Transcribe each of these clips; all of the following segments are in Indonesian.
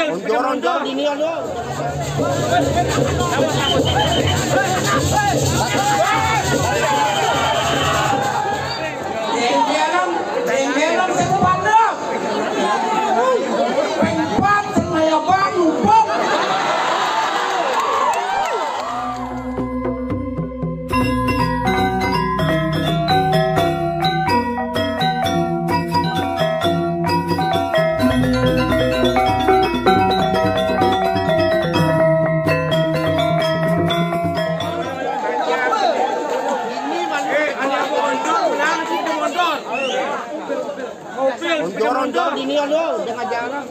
Onjor ini aja. Onjor ini aja, jangan jalan.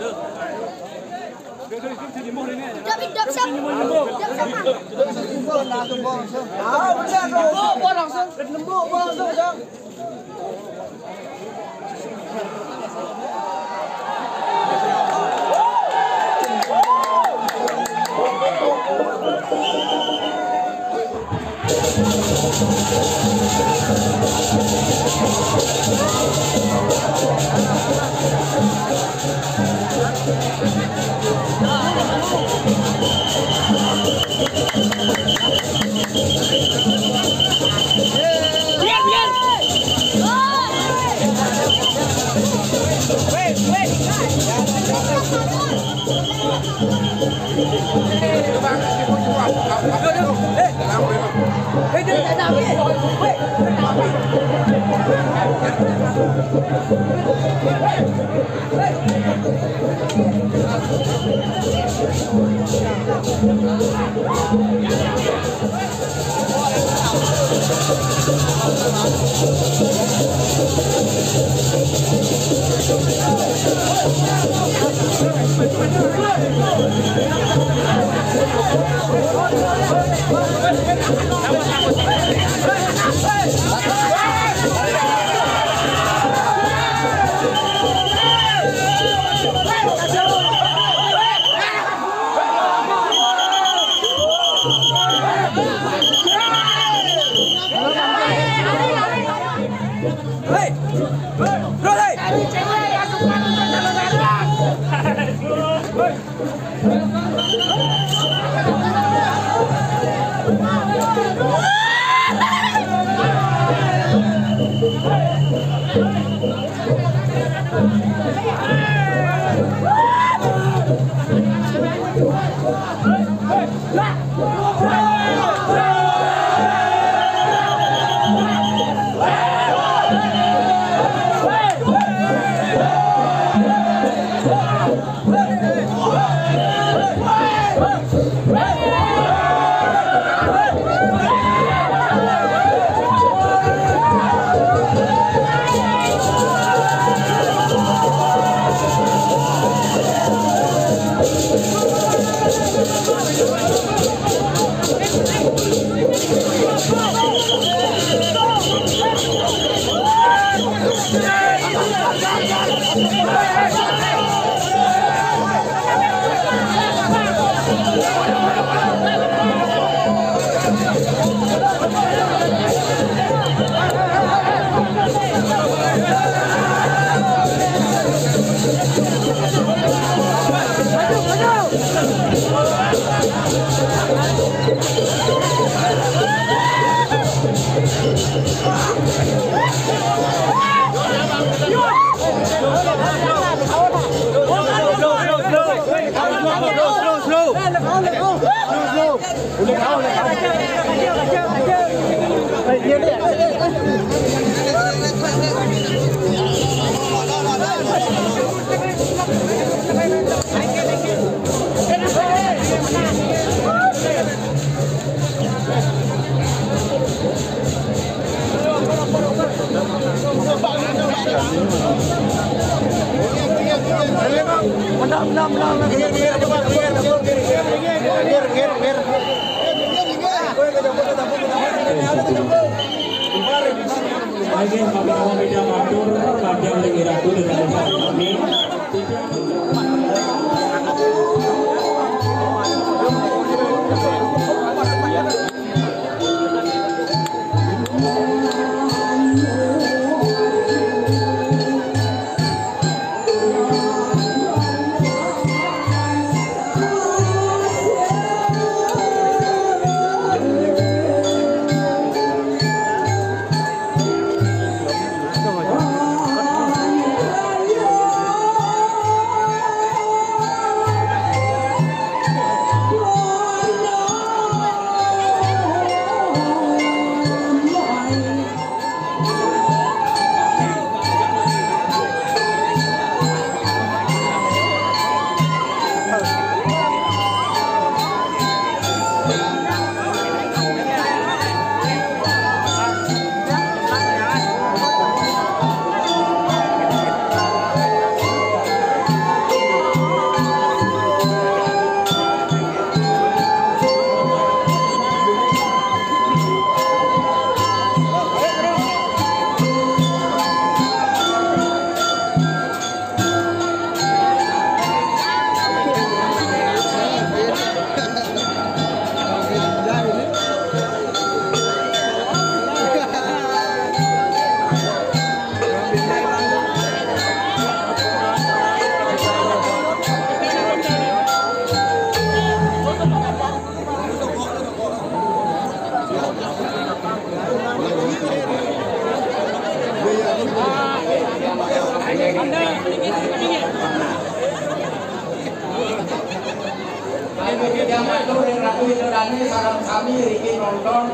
Jangan turun ratu itu dani sarang kami Riki nonton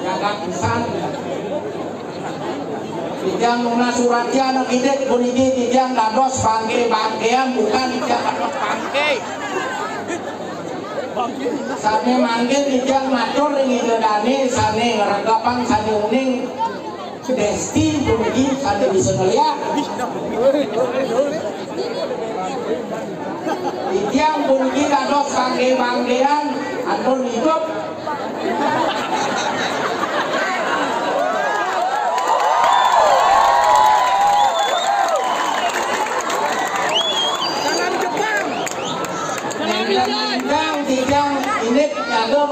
jaga pisan. Dijang nuna suratnya anak ide kuniki dijang dados bangke-bangkean bukan dijang dados bangke. Sane manggil dijang matur ing ide dani sane ngeregapang sane uning desti kuniki sane bisa ngeliat. Dijang kuniki dados bangke-bangkean atur hidup.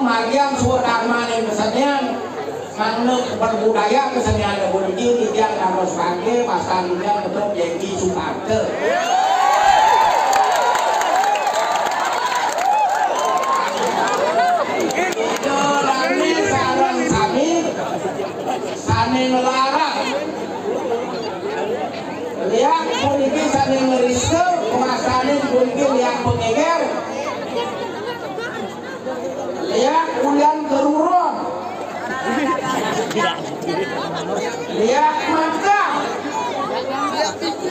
Mariam suarma yang kesenian manuk berbudaya kesenian budaya yang harus pakai pasalnya untuk jadi Suparto. Itu lagi sarang kami saning melarang lihat politik saning meriske kemasanin politik lihat pengeger lihat kulian keruron lihat mata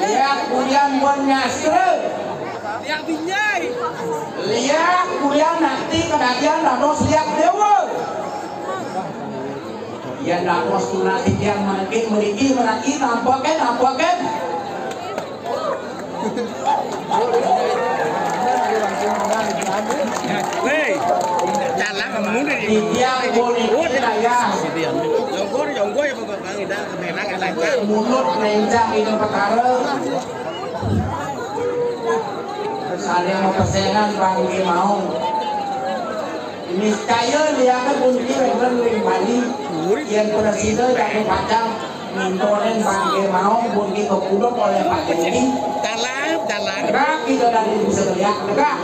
lihat kulian menyastre lihat binjai lihat kulian nanti kedagian dados lihat dewa yang dados nanti yang makin memiliki menaki nampakan Didiang politik daya mulut rencang itu perkara terus ada yang mau persengan bangke mau niscaya dia kan politik yang Bali yang presiden yang pacang mintonen bangke mau politik kepudok oleh Pak Jokowi enggak kita dari bisa melihat enggak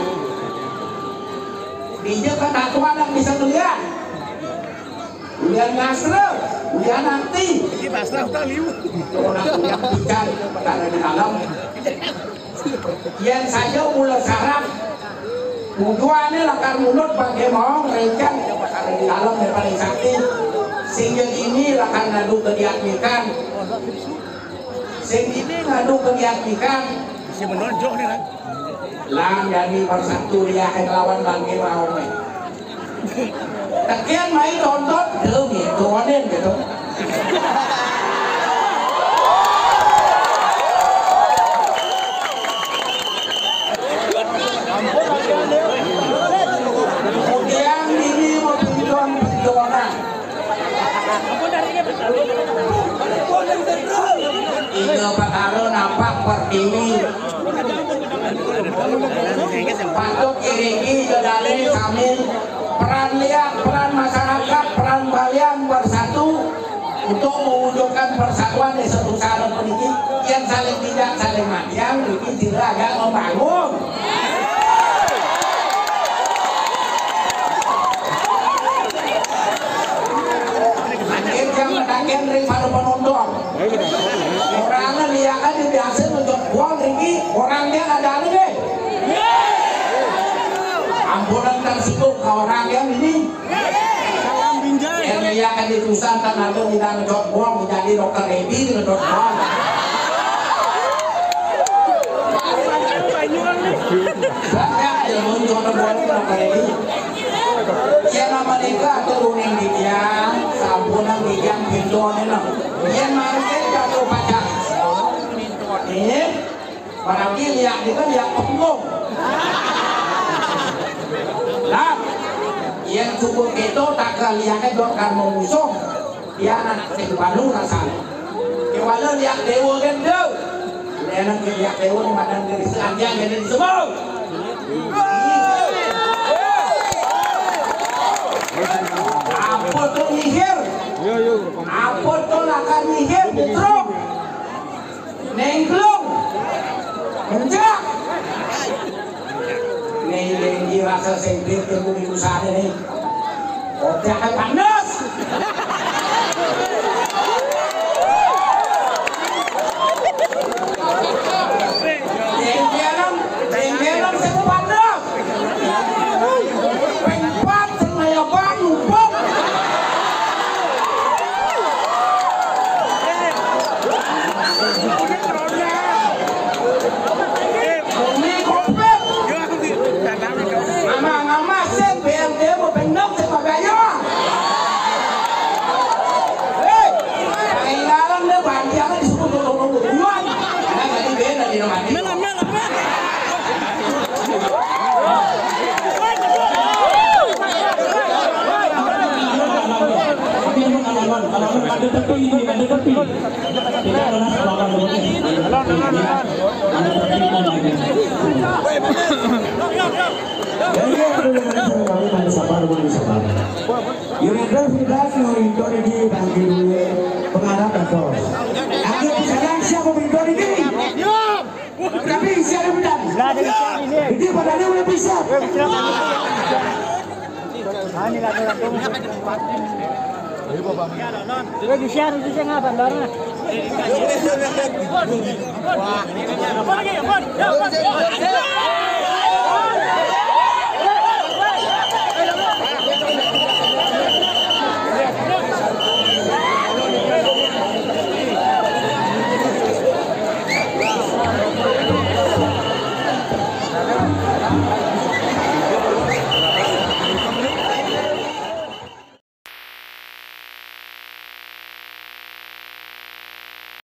dia kan aku yang bisa melihat ulian ngasre ulian nanti ini pasrah tali orang yang bicara perkara di dalam yang saja ular sarap tujuannya lakar mulut pakai mau rencang perkara di dalam yang paling sakti sehingga ini lakar ngadu kediakmikan sehingga ini ngadu kediakmikan si menonjok nih kan lang jadi persatu dia akan lawan bangke mau nih tekian main tonton dulu gitu wanen gitu kemudian ini mau pinjauan ini perkara nampak pertiwi patut iriki dari kami peran lihat peran masyarakat peran kalian bersatu untuk mewujudkan persatuan di satu cara politik yang saling tidak saling yang ini tidak agak membangun makin yang mendakin daripada penonton orangnya lihat kan biasa untuk buang ini orangnya ada nih ampunan tersibuk ke orang yang ini yang dia akan ditusan karena itu tidak ngedot buang menjadi dokter Ebi ngedot buang banyak yang muncul buang dokter Ebi yang nama mereka turunin di dia sampunan di yang pintuannya yang market jatuh pajak ini barangkali lihat itu lihat penggung lah yang cukup itu tak kaliannya dokter mau musuh dia anak sebalu rasanya kewalau lihat dewa kan tuh lihat lihat dewa di mana dari selanjang jadi semua apa tuh nyihir apa tuh lakan nyihir putruk nengklung menjak nih rasa sempit yang mau diusaha nih otak panas minum mati. Pengarap atau aku sekarang siapa berdiri ini? Tapi siapa benar? Ini badannya udah bisa. Wah,